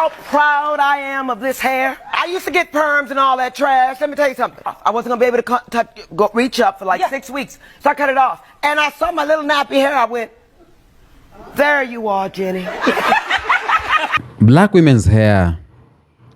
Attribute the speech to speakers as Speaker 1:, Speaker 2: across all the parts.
Speaker 1: how proud I am of this hair? I used to get perms and all that trash. Let me tell you something. I wasn't gonna be able to reach up for like 6 weeks, so I cut it off. And I saw my little nappy hair. I went, there you are, Jenny.
Speaker 2: Black women's hair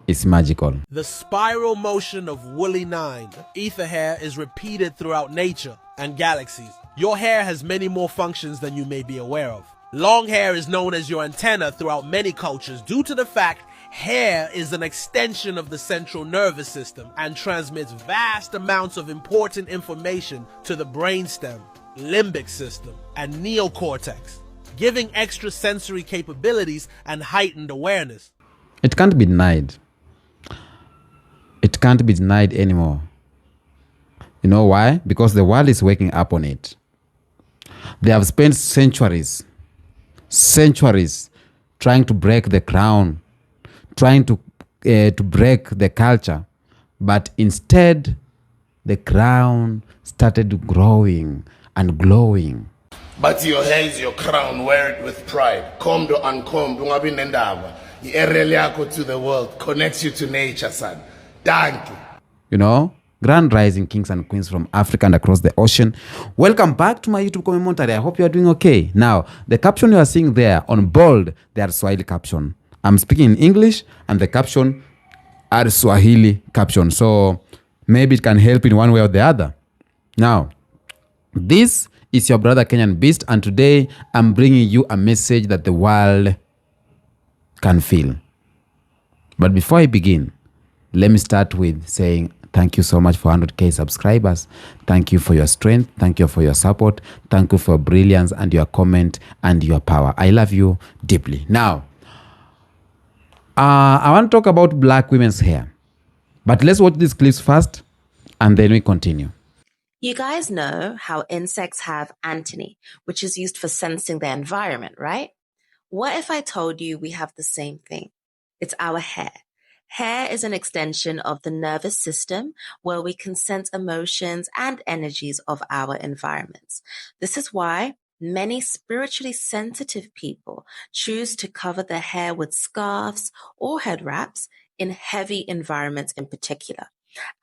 Speaker 2: is magical.
Speaker 3: The spiral motion of woolly nine, ether hair, is repeated throughout nature and galaxies. Your hair has many more functions than you may be aware of. Long hair is known as your antenna throughout many cultures due to the fact hair is an extension of the central nervous system and transmits vast amounts of important information to the brainstem, limbic system, and neocortex, giving extra sensory capabilities and heightened awareness.
Speaker 2: It can't be denied. It can't be denied anymore. You know why? Because the world is waking up on it. They have spent centuries trying to break the crown, trying to break the culture, but instead the crown started growing and glowing.
Speaker 4: But your hair is your crown, wear it with pride. Combed or uncombed, ungabi nendaba. I-area yako to the world connects you to nature, son. Thank you.
Speaker 2: You know, grand rising kings and queens from Africa and across the ocean. Welcome back to my YouTube commentary. I hope you are doing okay. Now, the caption you are seeing there on bold, they are Swahili caption. I'm speaking in English and the caption are Swahili caption. So maybe it can help in one way or the other. Now, this is your brother Kenyan Beast, and today I'm bringing you a message that the world can feel. But before I begin, let me start with saying thank you so much for 100k subscribers. Thank you for your strength. Thank you for your support. Thank you for your brilliance and your comment and your power. I love you deeply. Now, I want to talk about black women's hair. But let's watch these clips first and then we continue.
Speaker 5: You guys know how insects have antennae, which is used for sensing their environment, right? What if I told you we have the same thing? It's our hair. Hair is an extension of the nervous system where we can sense emotions and energies of our environments. This is why many spiritually sensitive people choose to cover their hair with scarves or head wraps in heavy environments in particular,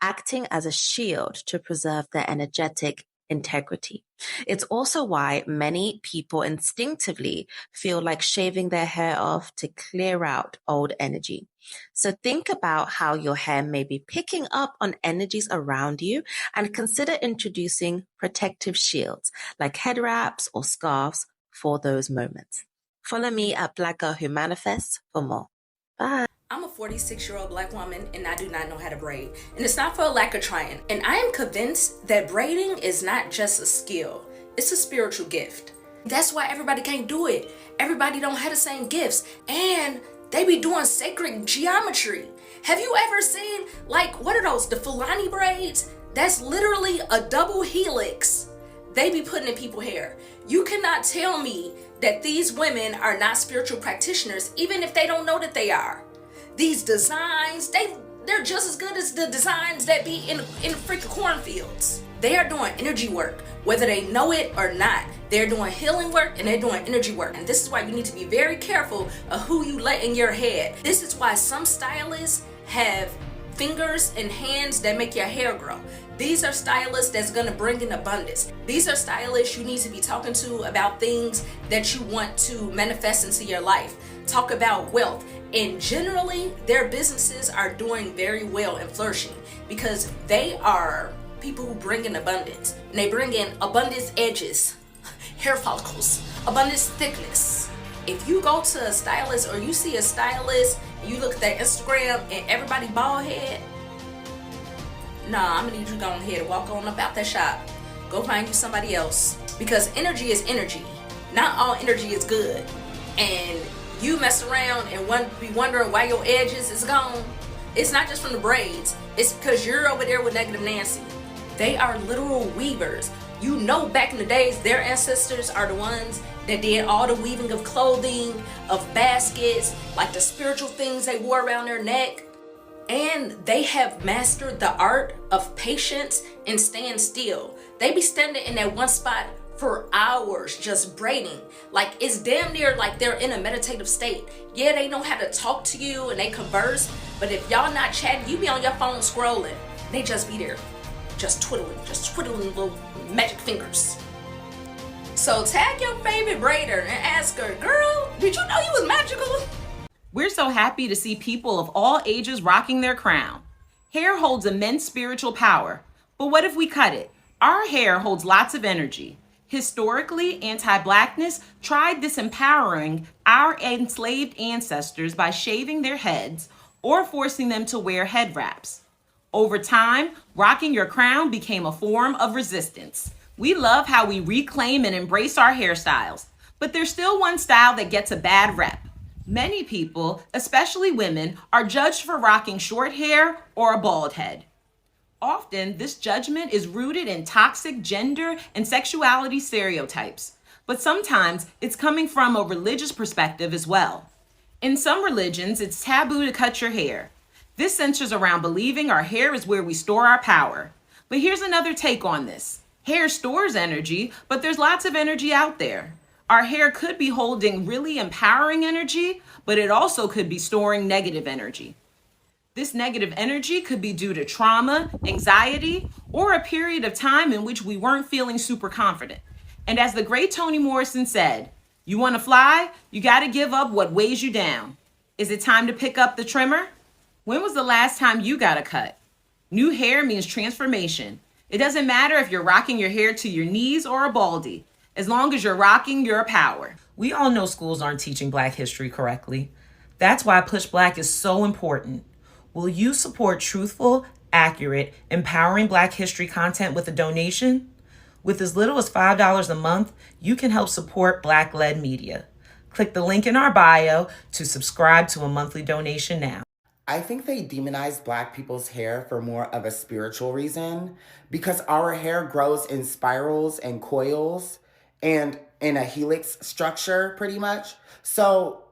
Speaker 5: acting as a shield to preserve their energetic integrity. It's also why many people instinctively feel like shaving their hair off to clear out old energy. So think about how your hair may be picking up on energies around you and consider introducing protective shields like head wraps or scarves for those moments. Follow me at Black Girl Who Manifests for more. Bye.
Speaker 6: I'm a 46-year-old black woman and I do not know how to braid. And it's not for a lack of trying. And I am convinced that braiding is not just a skill, it's a spiritual gift. That's why everybody can't do it. Everybody don't have the same gifts. And they be doing sacred geometry. Have you ever seen, like, what are those, the Fulani braids? That's literally a double helix they be putting in people's hair. You cannot tell me that these women are not spiritual practitioners, even if they don't know that they are. These designs, they're just as good as the designs that be in freaking cornfields. They are doing energy work, whether they know it or not. They're doing healing work and they're doing energy work. And this is why you need to be very careful of who you let in your head. This is why some stylists have fingers and hands that make your hair grow. These are stylists that's gonna bring in abundance. These are stylists you need to be talking to about things that you want to manifest into your life. Talk about wealth. And generally, their businesses are doing very well and flourishing because they are people who bring in abundance. And they bring in abundance edges, hair follicles, abundance thickness. If you go to a stylist or you see a stylist and you look at their Instagram and everybody bald head, nah, I'm gonna need you to go ahead and walk on up out that shop. Go find you somebody else. Because energy is energy. Not all energy is good. And you mess around and be wondering why your edges is gone. It's not just from the braids. It's because you're over there with Negative Nancy. They are literal weavers. You know, back in the days, their ancestors are the ones that did all the weaving of clothing, of baskets, like the spiritual things they wore around their neck. And they have mastered the art of patience and staying still. They be standing in that one spot for hours just braiding. Like, it's damn near like they're in a meditative state. Yeah, they know how to talk to you and they converse, but if y'all not chatting, you be on your phone scrolling. They just be there, just twiddling little magic fingers. So tag your favorite braider and ask her, girl, did you know you was magical?
Speaker 7: We're so happy to see people of all ages rocking their crown. Hair holds immense spiritual power, but what if we cut it? Our hair holds lots of energy. Historically, anti-Blackness tried disempowering our enslaved ancestors by shaving their heads or forcing them to wear head wraps. Over time, rocking your crown became a form of resistance. We love how we reclaim and embrace our hairstyles, but there's still one style that gets a bad rep. Many people, especially women, are judged for rocking short hair or a bald head. Often, this judgment is rooted in toxic gender and sexuality stereotypes, but sometimes it's coming from a religious perspective as well. In some religions, it's taboo to cut your hair. This centers around believing our hair is where we store our power. But here's another take on this. Hair stores energy, but there's lots of energy out there. Our hair could be holding really empowering energy, but it also could be storing negative energy. This negative energy could be due to trauma, anxiety, or a period of time in which we weren't feeling super confident. And as the great Toni Morrison said, you want to fly? You got to give up what weighs you down. Is it time to pick up the trimmer? When was the last time you got a cut? New hair means transformation. It doesn't matter if you're rocking your hair to your knees or a baldy, as long as you're rocking your power. We all know schools aren't teaching Black history correctly. That's why Push Black is so important. Will you support truthful, accurate, empowering Black history content with a donation? With as little as $5 a month, you can help support Black-led media. Click the link in our bio to subscribe to a monthly donation now.
Speaker 8: I think they demonize Black people's hair for more of a spiritual reason because our hair grows in spirals and coils and in a helix structure pretty much. So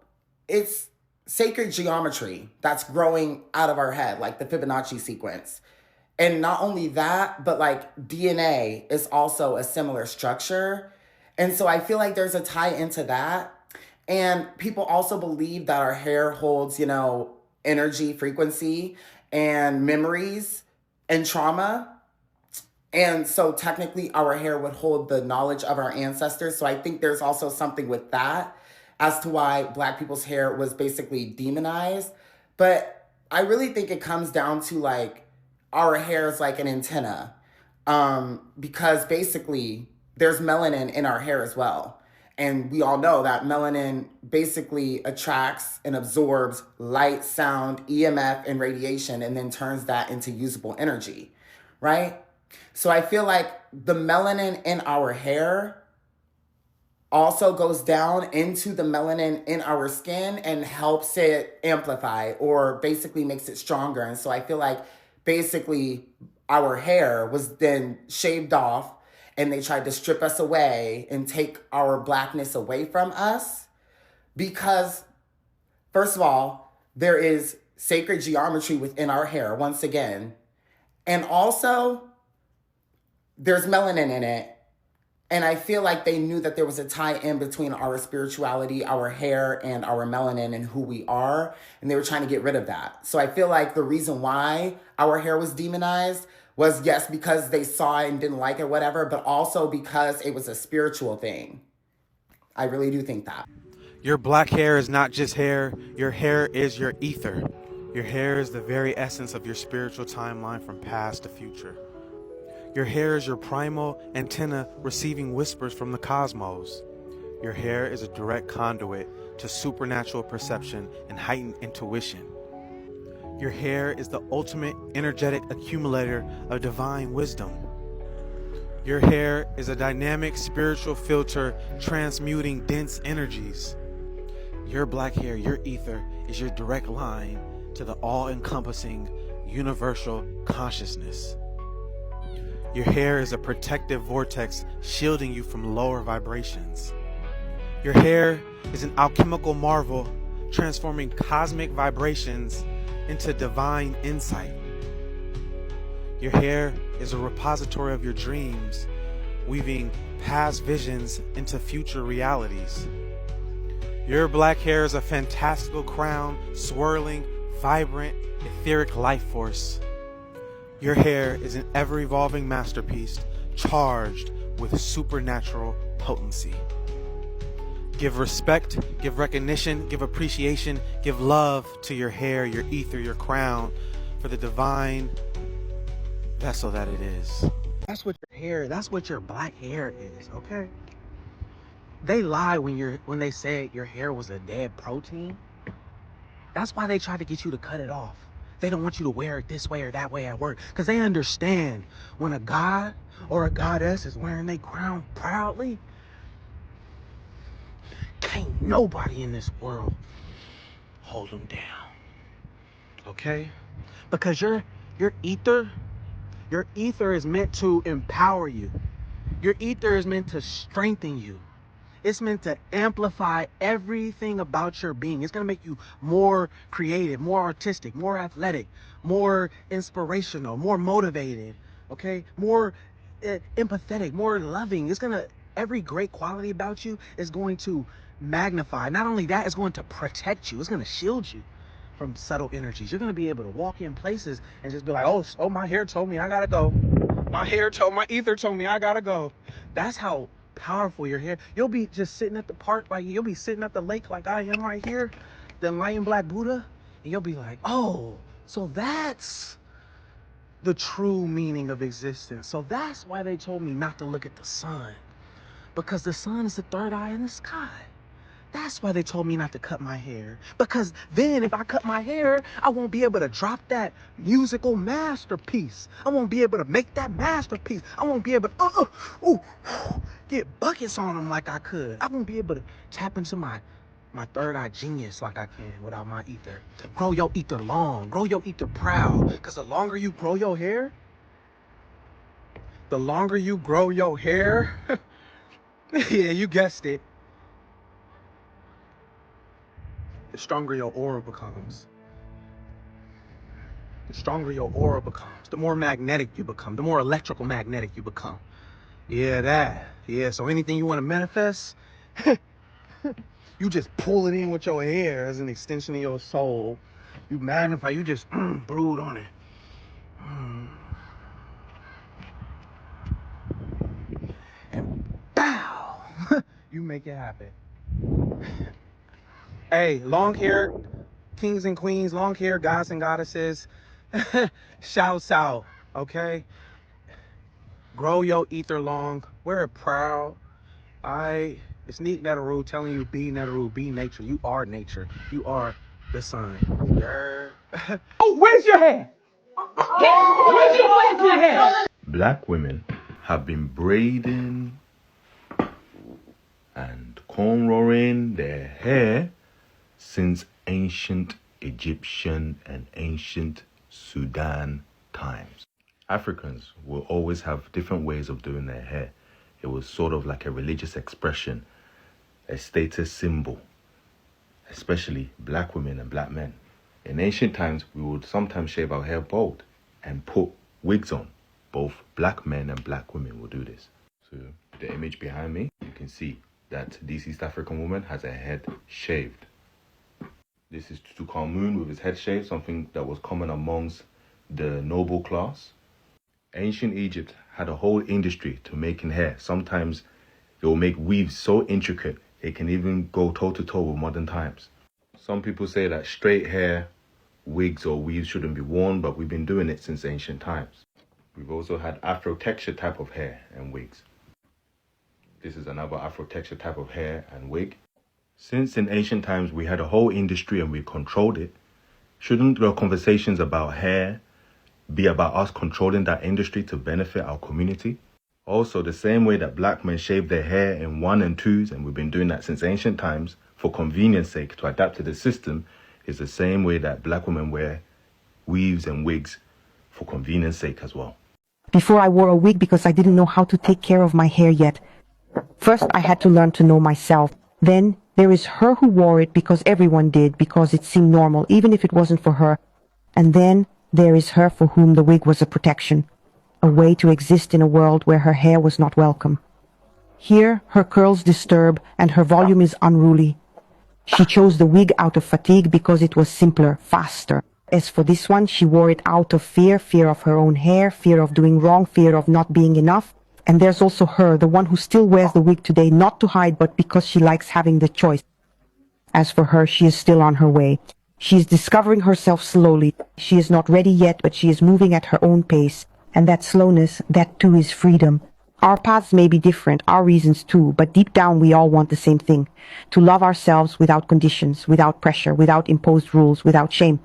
Speaker 8: it's sacred geometry that's growing out of our head, like the Fibonacci sequence. And not only that, but like DNA is also a similar structure. And so I feel like there's a tie into that. And people also believe that our hair holds, energy, frequency, and memories and trauma. And so technically our hair would hold the knowledge of our ancestors. So I think there's also something with that as to why Black people's hair was basically demonized. But I really think it comes down to like our hair is like an antenna, because basically there's melanin in our hair as well. And we all know that melanin basically attracts and absorbs light, sound, EMF, and radiation, and then turns that into usable energy, right? So I feel like the melanin in our hair also goes down into the melanin in our skin and helps it amplify or basically makes it stronger. And so I feel like basically our hair was then shaved off and they tried to strip us away and take our Blackness away from us because, first of all, there is sacred geometry within our hair, once again. And also, there's melanin in it. And I feel like they knew that there was a tie-in between our spirituality, our hair, and our melanin and who we are. And they were trying to get rid of that. So I feel like the reason why our hair was demonized was, yes, because they saw it and didn't like it, whatever, but also because it was a spiritual thing. I really do think that.
Speaker 9: Your Black hair is not just hair. Your hair is your ether. Your hair is the very essence of your spiritual timeline from past to future. Your hair is your primal antenna receiving whispers from the cosmos. Your hair is a direct conduit to supernatural perception and heightened intuition. Your hair is the ultimate energetic accumulator of divine wisdom. Your hair is a dynamic spiritual filter transmuting dense energies. Your Black hair, your ether, is your direct line to the all-encompassing universal consciousness. Your hair is a protective vortex shielding you from lower vibrations. Your hair is an alchemical marvel transforming cosmic vibrations into divine insight. Your hair is a repository of your dreams, weaving past visions into future realities. Your black hair is a fantastical crown, swirling, vibrant, etheric life force. Your hair is an ever-evolving masterpiece, charged with supernatural potency. Give respect, give recognition, give appreciation, give love to your hair, your ether, your crown, for the divine vessel that it is. That's what your hair, that's what your black hair is, okay? They lie when they say your hair was a dead protein. That's why they try to get you to cut it off. They don't want you to wear it this way or that way at work, because they understand when a god or a goddess is wearing their crown proudly, can't nobody in this world hold them down. Okay? Because your ether is meant to empower you. Your ether is meant to strengthen you. It's meant to amplify everything about your being. It's going to make you more creative, more artistic, more athletic, more inspirational, more motivated, okay? More empathetic, more loving. Every great quality about you is going to magnify. Not only that, it's going to protect you. It's going to shield you from subtle energies. You're going to be able to walk in places and just be like, oh, my hair told me I got to go. My ether told me I got to go. That's how powerful your hair. You'll be just sitting at the park, like you'll be sitting at the lake like I am right here, the lion black Buddha, and you'll be like, oh, so that's the true meaning of existence. So that's why they told me not to look at the sun, because the sun is the third eye in the sky. That's why they told me not to cut my hair, because then if I cut my hair, I won't be able to drop that musical masterpiece. I won't be able to make that masterpiece. I won't be able to get buckets on them like I could. I won't be able to tap into my third eye genius like I can without my ether. To grow your ether long, grow your ether proud, because the longer you grow your hair, yeah, you guessed it, the stronger your aura becomes. The stronger your aura becomes, the more magnetic you become, the more electrical magnetic you become. Yeah, so anything you want to manifest, you just pull it in with your hair as an extension of your soul. You magnify, you just brood on it. And bow, you make it happen. Hey, long hair, kings and queens, long hair, gods and goddesses, shouts out, okay? Grow your ether long, wear it proud. It's Neat Netaru telling you be Netaru, be nature. You are nature. You are the sun. Oh, where's your hair? Where's your hair?
Speaker 10: Black women have been braiding and cornrowing their hair since ancient Egyptian and ancient Sudan times. Africans will always have different ways of doing their hair. It was sort of like a religious expression, a status symbol, especially black women and black men. In ancient times, we would sometimes shave our hair bald and put wigs on. Both black men and black women will do this. So the image behind me, you can see that this East African woman has her head shaved. This is Tutankhamun with his head shaved, something that was common amongst the noble class. Ancient Egypt had a whole industry to making hair. Sometimes they will make weaves so intricate, it can even go toe-to-toe with modern times. Some people say that straight hair, wigs or weaves shouldn't be worn, but we've been doing it since ancient times. We've also had Afro texture type of hair and wigs. This is another Afro texture type of hair and wig. Since in ancient times we had a whole industry and we controlled it, shouldn't the conversations about hair be about us controlling that industry to benefit our community? Also, the same way that black men shave their hair in 1 and 2s, and we've been doing that since ancient times for convenience sake to adapt to the system, is the same way that black women wear weaves and wigs for convenience sake as well.
Speaker 11: Before I wore a wig because I didn't know how to take care of my hair yet. First, I had to learn to know myself. Then, there is her who wore it because everyone did, because it seemed normal, even if it wasn't for her. And then, there is her for whom the wig was a protection. a way to exist in a world where her hair was not welcome. Here, her curls disturb and her volume is unruly. She chose the wig out of fatigue because it was simpler, faster. As for this one, she wore it out of fear, fear of her own hair, fear of doing wrong, fear of not being enough. And there's also her, the one who still wears the wig today, not to hide, but because she likes having the choice. As for her, she is still on her way. She is discovering herself slowly. She is not ready yet, but she is moving at her own pace. And that slowness, that too is freedom. Our paths may be different, our reasons too, but deep down we all want the same thing. To love ourselves without conditions, without pressure, without imposed rules, without shame.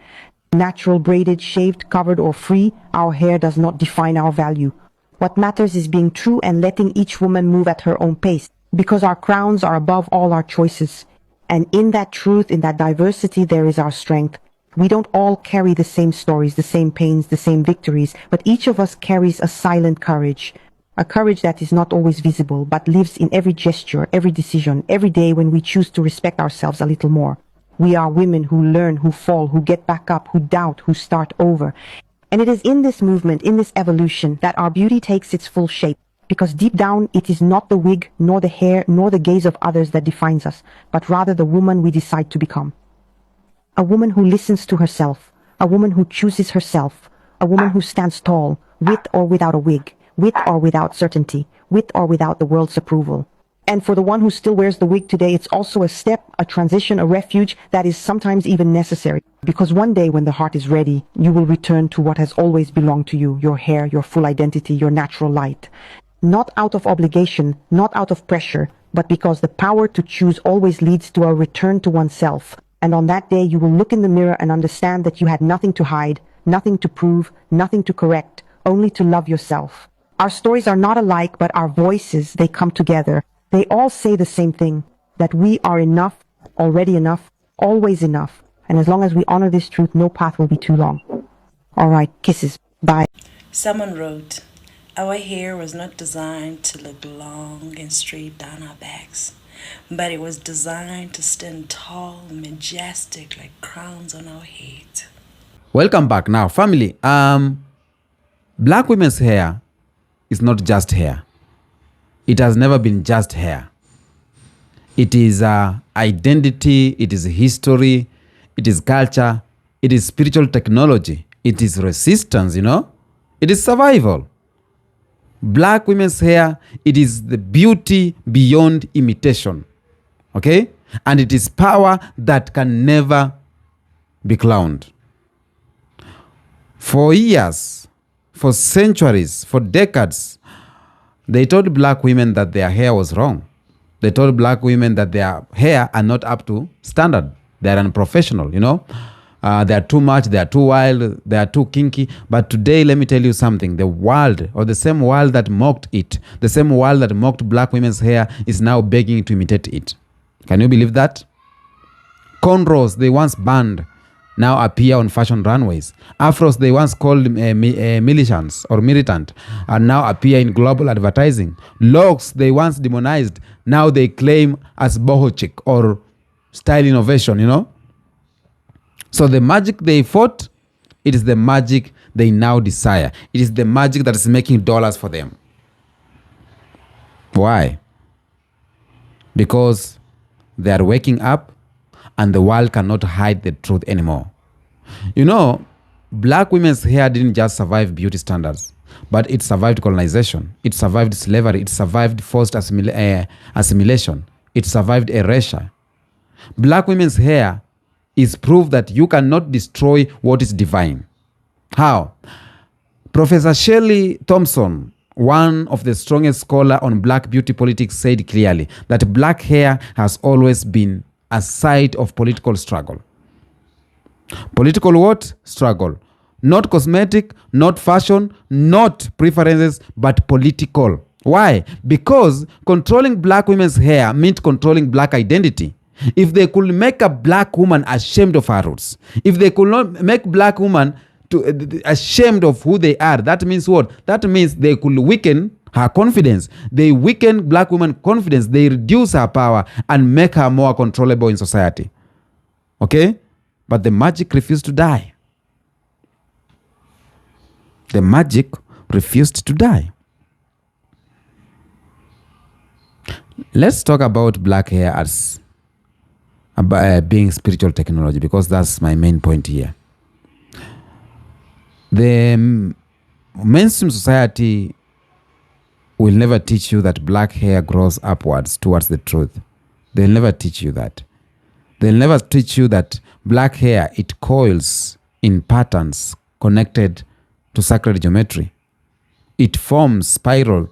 Speaker 11: Natural, braided, shaved, covered or free, our hair does not define our value. What matters is being true and letting each woman move at her own pace, because our crowns are above all our choices. And in that truth, in that diversity, there is our strength. We don't all carry the same stories, the same pains, the same victories, but each of us carries a silent courage. A courage that is not always visible, but lives in every gesture, every decision, every day when we choose to respect ourselves a little more. We are women who learn, who fall, who get back up, who doubt, who start over. And it is in this movement, in this evolution, that our beauty takes its full shape. Because deep down, it is not the wig, nor the hair, nor the gaze of others that defines us, but rather the woman we decide to become. A woman who listens to herself, a woman who chooses herself, a woman who stands tall, with or without a wig, with or without certainty, with or without the world's approval. And for the one who still wears the wig today, it's also a step, a transition, a refuge that is sometimes even necessary. Because one day when the heart is ready, you will return to what has always belonged to you, your hair, your full identity, your natural light. Not out of obligation, not out of pressure, but because the power to choose always leads to a return to oneself. And on that day, you will look in the mirror and understand that you had nothing to hide, nothing to prove, nothing to correct, only to love yourself. Our stories are not alike, but our voices, they come together. They all say the same thing, that we are enough, already enough, always enough. And as long as we honor this truth, no path will be too long. All right, kisses. Bye.
Speaker 12: Someone wrote, "Our hair was not designed to look long and straight down our backs, but it was designed to stand tall and majestic like crowns on our heads."
Speaker 2: Welcome back now, family. Black women's hair is not just hair. It has never been just hair. It is identity, it is history, it is culture, it is spiritual technology, it is resistance, it is survival. Black women's hair, it is the beauty beyond imitation, okay? And it is power that can never be clowned. For years, for centuries, for decades, they told black women that their hair was wrong. They told black women that their hair are not up to standard. They are unprofessional, They are too much, they are too wild, they are too kinky. But today, let me tell you something. The world, or the same world that mocked it, the same world that mocked black women's hair is now begging to imitate it. Can you believe that? Cornrows, they once banned, now appear on fashion runways. Afros, they once called militants or militant, and now appear in global advertising. Locks, they once demonized, now they claim as boho chic or style innovation, So the magic they fought, it is the magic they now desire. It is the magic that is making dollars for them. Why? Because they are waking up and the world cannot hide the truth anymore. Black women's hair didn't just survive beauty standards, but it survived colonization. It survived slavery. It survived forced assimilation. It survived erasure. Black women's hair is proof that you cannot destroy what is divine. How? Professor Shirley Thompson, one of the strongest scholars on black beauty politics, said clearly that black hair has always been a site of political struggle. Political what? Struggle. Not cosmetic, not fashion, not preferences, but political. Why? Because controlling black women's hair meant controlling black identity. If they could make a black woman ashamed of her roots, if they could not make black woman ashamed of who they are, that means what? That means they could weaken her confidence. They weaken black woman's confidence. They reduce her power and make her more controllable in society. Okay? But the magic refused to die. The magic refused to die. Let's talk about black hair as being spiritual technology, because that's my main point here. The mainstream society will never teach you that black hair grows upwards towards the truth. They'll never teach you that. They'll never teach you that black hair, it coils in patterns connected to sacred geometry. It forms spiral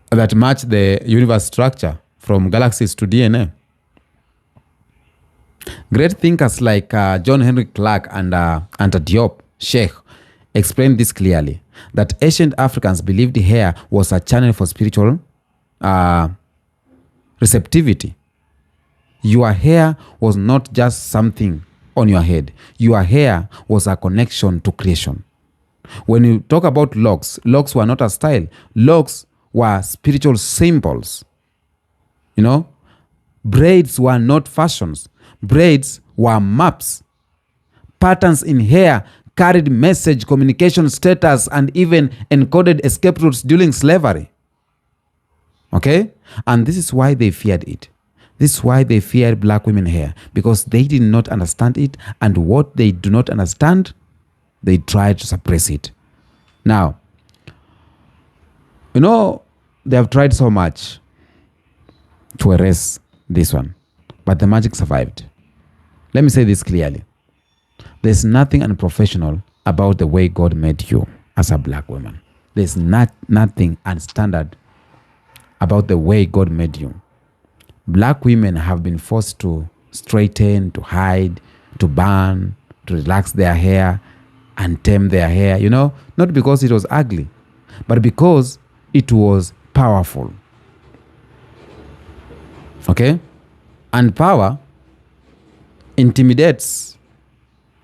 Speaker 2: that match the universe structure from galaxies to DNA. Great thinkers like John Henry Clark and Diop Sheikh explained this clearly, that ancient Africans believed hair was a channel for spiritual receptivity. Your hair was not just something on your head. Your hair was a connection to creation. When you talk about locks were not a style. Locks were spiritual symbols. You know, braids were not fashions. Braids were maps. Patterns in hair carried message, communication status, and even encoded escape routes during slavery. Okay? And this is why they feared it. This is why they feared black women hair, because they did not understand it, and what they do not understand, they try to suppress it. Now, you know, they have tried so much to erase this one, but the magic survived. Let me say this clearly. There's nothing unprofessional about the way God made you as a black woman. There's nothing unstandard about the way God made you. Black women have been forced to straighten, to hide, to burn, to relax their hair and tame their hair, you know, not because it was ugly, but because it was powerful. Okay? And power intimidates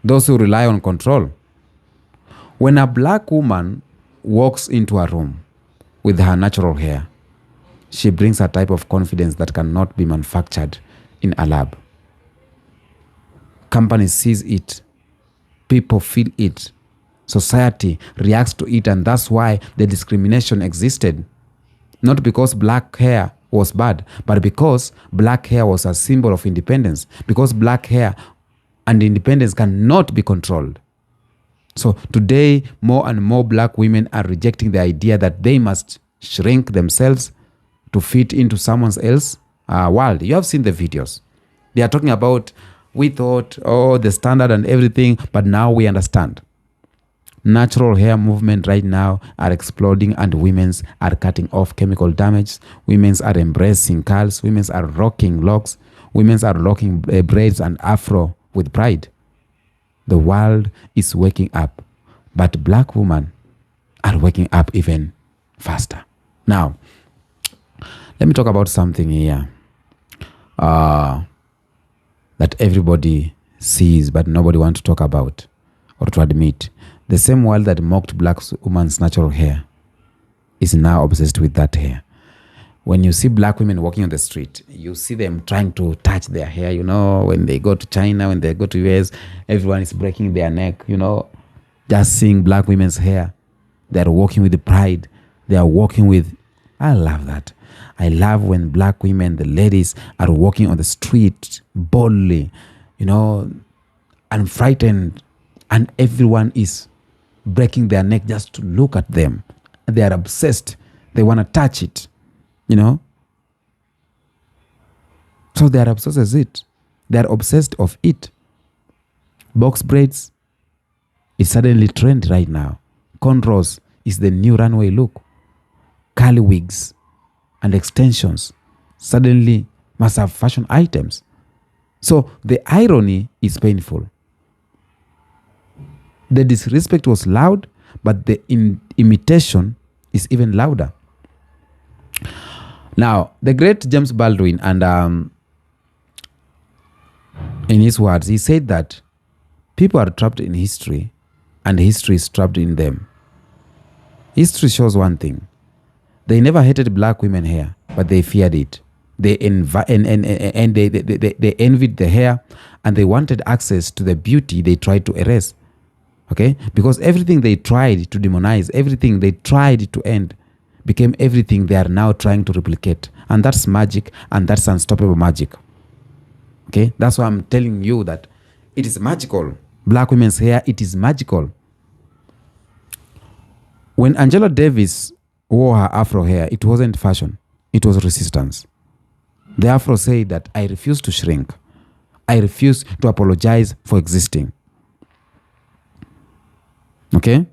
Speaker 2: those who rely on control. When a black woman walks into a room with her natural hair, she brings a type of confidence that cannot be manufactured in a lab. Company sees it. People feel it. Society reacts to it, and that's why the discrimination existed. Not because black hair was bad, but because black hair was a symbol of independence. Because black hair and independence cannot be controlled. So today, more and more black women are rejecting the idea that they must shrink themselves to fit into someone else's world. You have seen the videos. They are talking about, we thought, the standard and everything, but now we understand. Natural hair movement right now are exploding, and women's are cutting off chemical damage. Women's are embracing curls. Women's are rocking locks. Women's are rocking braids and afro with pride. The world is waking up, but black women are waking up even faster. Now, let me talk about something here that everybody sees, but nobody wants to talk about or to admit. The same world that mocked black women's natural hair is now obsessed with that hair. When you see black women walking on the street, you see them trying to touch their hair. You know, when they go to China, when they go to US, everyone is breaking their neck, you know, just seeing black women's hair. They're walking with pride. They are walking with, I love that. I love when black women, the ladies, are walking on the street boldly, you know, unfrightened, and everyone is breaking their neck just to look at them. They are obsessed. They want to touch it, you know. So they are obsessed with it. They are obsessed of it. Box braids is suddenly trend right now. Cornrows is the new runway look. Curly wigs and extensions suddenly must have fashion items. So the irony is painful. The disrespect was loud, but the imitation is even louder. Now, the great James Baldwin, and in his words, he said that people are trapped in history, and history is trapped in them. History shows one thing. They never hated black women hair, but they feared it. They envied the hair, and they wanted access to the beauty they tried to erase. Okay? Because everything they tried to demonize, everything they tried to end, became everything they are now trying to replicate. And that's magic, and that's unstoppable magic. Okay? That's why I'm telling you that it is magical. Black women's hair, it is magical. When Angela Davis wore her afro hair, it wasn't fashion. It was resistance. The afro said that I refuse to shrink. I refuse to apologize for existing. Okay?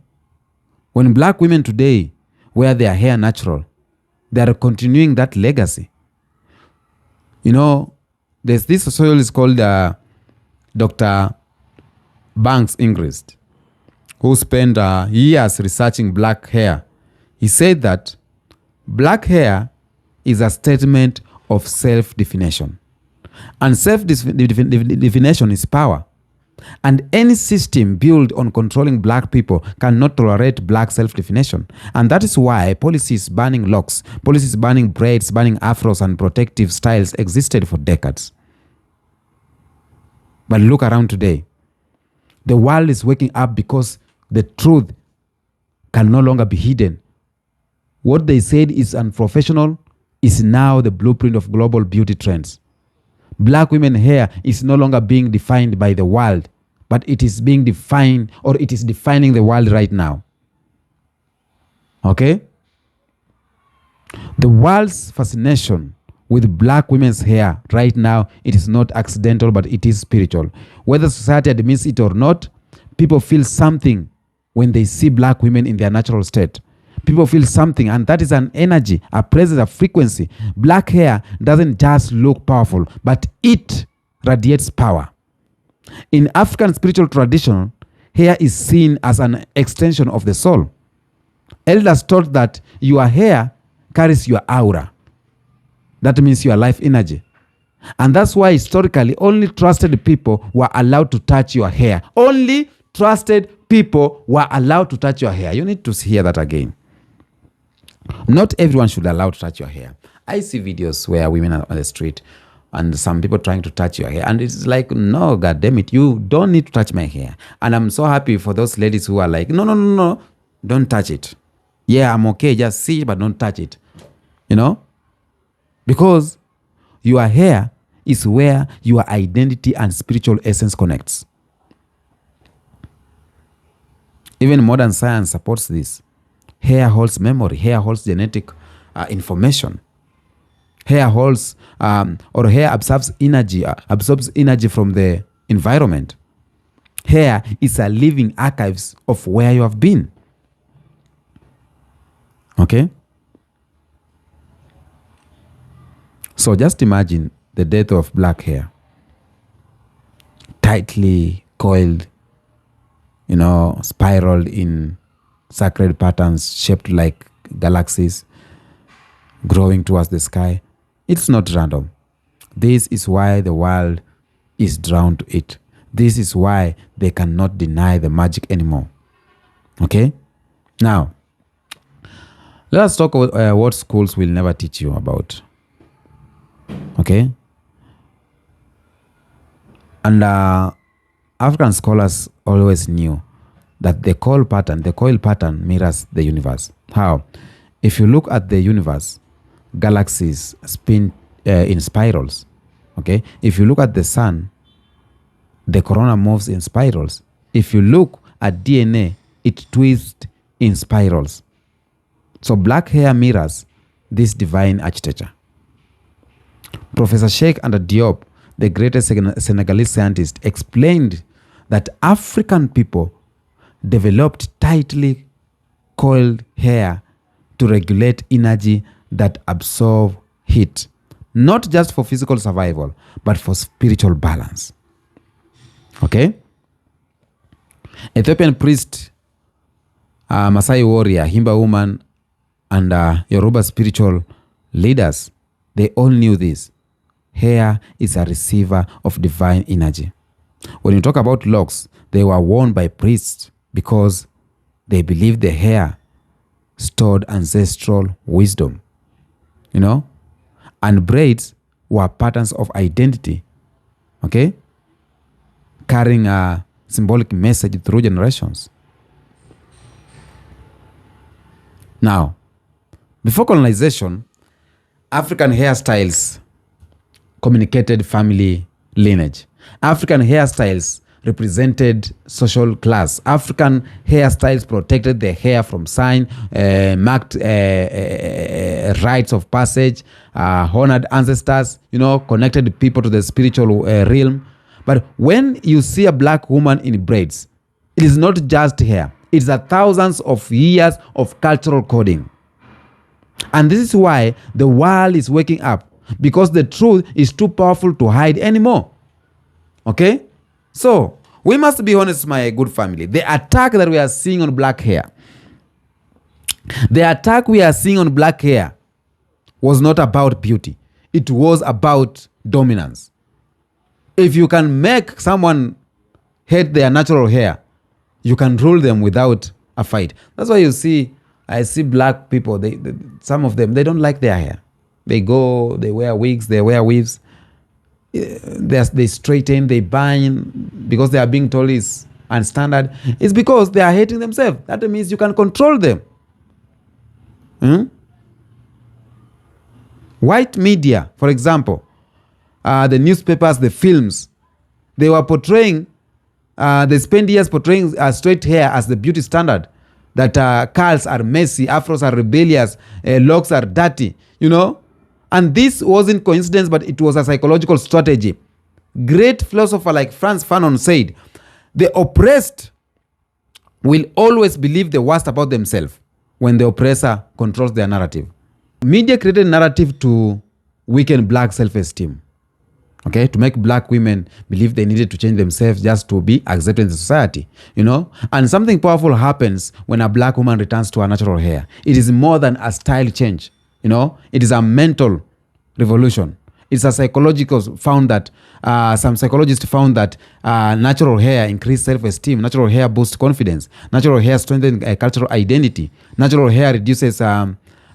Speaker 2: When black women today wear their hair natural, they are continuing that legacy. You know, there's this sociologist called Dr. Banks Ingrist, who spent years researching black hair. He said that black hair is a statement of self-definition. And self-definition is power. And any system built on controlling black people cannot tolerate black self-definition. And that is why policies banning locks, policies banning braids, banning afros and protective styles existed for decades. But look around today. The world is waking up because the truth can no longer be hidden. What they said is unprofessional is now the blueprint of global beauty trends. Black women's hair is no longer being defined by the world, but it is being defined, or it is defining the world right now. Okay? The world's fascination with black women's hair right now, it is not accidental, but it is spiritual. Whether society admits it or not, people feel something when they see black women in their natural state. People feel something, and that is an energy, a presence, a frequency. Black hair doesn't just look powerful, but it radiates power. In African spiritual tradition, hair is seen as an extension of the soul. Elders taught that your hair carries your aura. That means your life energy. And that's why historically only trusted people were allowed to touch your hair. Only trusted people were allowed to touch your hair. You need to hear that again. Not everyone should be allowed to touch your hair. I see videos where women are on the street and some people trying to touch your hair. And it's like, no, God damn it, you don't need to touch my hair. And I'm so happy for those ladies who are like, no, don't touch it. Yeah, I'm okay, just see it, but don't touch it. You know? Because your hair is where your identity and spiritual essence connects. Even modern science supports this. Hair holds memory. Hair holds genetic information. Hair holds or hair absorbs energy from the environment. Hair is a living archives of where you have been. Okay? So just imagine the death of black hair. Tightly coiled, spiraled in sacred patterns shaped like galaxies growing towards the sky. It's not random. This is why the world is drawn to it. This is why they cannot deny the magic anymore. Okay? Now, let us talk about what schools will never teach you about. Okay? And African scholars always knew that the coil pattern mirrors the universe. How? If you look at the universe, galaxies spin in spirals. Okay? If you look at the sun, the corona moves in spirals. If you look at DNA, it twists in spirals. So black hair mirrors this divine architecture. Professor Sheikh Anta Diop, the greatest Senegalese scientist, explained that African people developed tightly coiled hair to regulate energy that absorb heat, not just for physical survival, but for spiritual balance. Okay? Ethiopian priest, Maasai warrior, Himba woman, and Yoruba spiritual leaders, they all knew this. Hair is a receiver of divine energy. When you talk about locks, they were worn by priests because they believed the hair stored ancestral wisdom. And braids were patterns of identity. Okay? Carrying symbolic message through generations. Now, before colonization, African hairstyles communicated family lineage. African hairstyles represented social class. African hairstyles protected the hair from sign, marked rites of passage, honored ancestors, connected people to the spiritual realm. But when you see a black woman in braids, it is not just hair. It's a thousands of years of cultural coding. And this is why the world is waking up, because the truth is too powerful to hide anymore. Okay? So, we must be honest, my good family. The attack that we are seeing on black hair, was not about beauty. It was about dominance. If you can make someone hate their natural hair, you can rule them without a fight. That's why I see black people, some of them, they don't like their hair. They wear wigs, they wear weaves. They straighten, they bind because they are being told it's unstandard. It's because they are hating themselves. That means you can control them. White media, for example, the newspapers, the films, they were portraying, they spend years portraying straight hair as the beauty standard. That curls are messy, afros are rebellious, locks are dirty, And this wasn't coincidence, but it was a psychological strategy. Great philosopher like Frantz Fanon said, the oppressed will always believe the worst about themselves when the oppressor controls their narrative. Media created a narrative to weaken black self-esteem. Okay, to make black women believe they needed to change themselves just to be accepted in the society, And something powerful happens when a black woman returns to her natural hair. It is more than a style change, It is a mental revolution. It's a some psychologists found that natural hair increased self-esteem, natural hair boosts confidence, natural hair strengthens cultural identity, natural hair reduces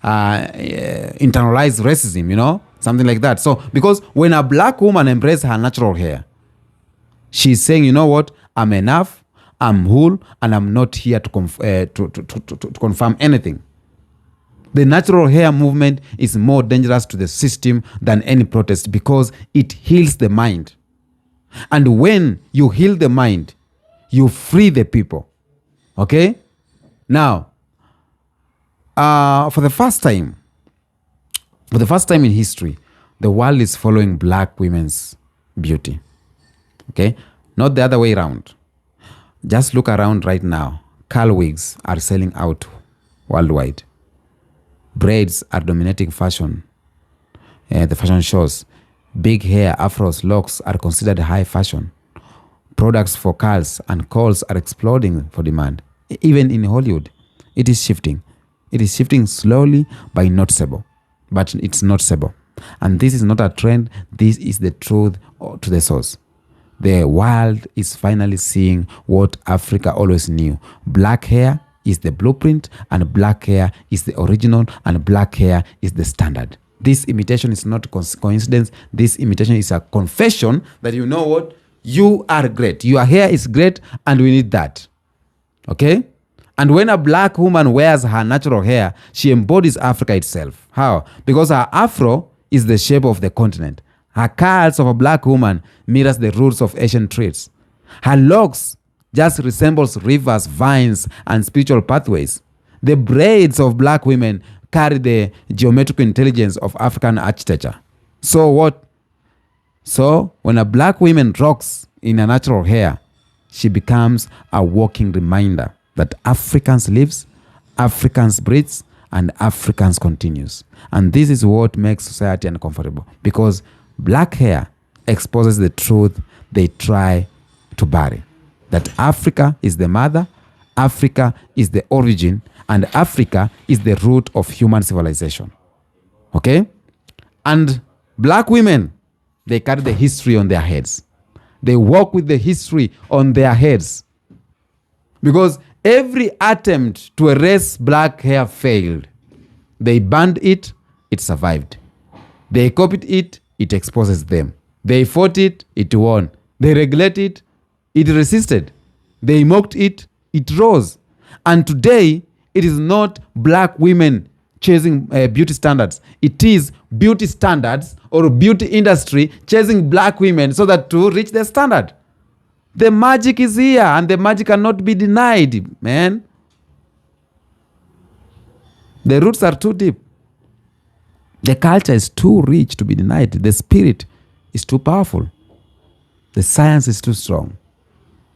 Speaker 2: internalized racism, something like that. So, because when a black woman embraces her natural hair, she's saying, you know what, I'm enough, I'm whole, and I'm not here to confirm anything. The natural hair movement is more dangerous to the system than any protest because it heals the mind. And when you heal the mind, you free the people. Okay? Now, for the first time in history, the world is following black women's beauty. Okay? Not the other way around. Just look around right now. Curl wigs are selling out worldwide. Braids are dominating fashion. The fashion shows. Big hair, afros, locks are considered high fashion. Products for curls and coils are exploding for demand. Even in Hollywood, it is shifting. It is shifting slowly but noticeable. But it's noticeable. And this is not a trend. This is the truth to the source. The world is finally seeing what Africa always knew. Black hair is the blueprint, and black hair is the original, and black hair is the standard. This imitation is not coincidence. This imitation is a confession that you know what? You are great. Your hair is great, and we need that. Okay? And when a black woman wears her natural hair, she embodies Africa itself. How? Because her afro is the shape of the continent. Her curls of a black woman mirrors the roots of Asian traits. Her locks just resembles rivers, vines, and spiritual pathways. The braids of black women carry the geometrical intelligence of African architecture. So what? So when a black woman rocks in her natural hair, she becomes a walking reminder that Africans lives, Africans breathes, and Africans continues. And this is what makes society uncomfortable, because black hair exposes the truth they try to bury. That Africa is the mother, Africa is the origin, and Africa is the root of human civilization. Okay? And black women, they carry the history on their heads. They walk with the history on their heads. Because every attempt to erase black hair failed. They banned it, it survived. They copied it, it exposes them. They fought it, it won. They regulate it, it resisted. They mocked it, it rose. And today, it is not black women chasing beauty standards. It is beauty standards or beauty industry chasing black women so that to reach their standard. The magic is here and the magic cannot be denied, man. The roots are too deep. The culture is too rich to be denied. The spirit is too powerful. The science is too strong.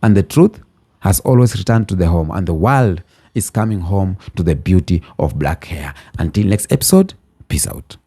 Speaker 2: And the truth has always returned to the home, and the world is coming home to the beauty of black hair. Until next episode, peace out.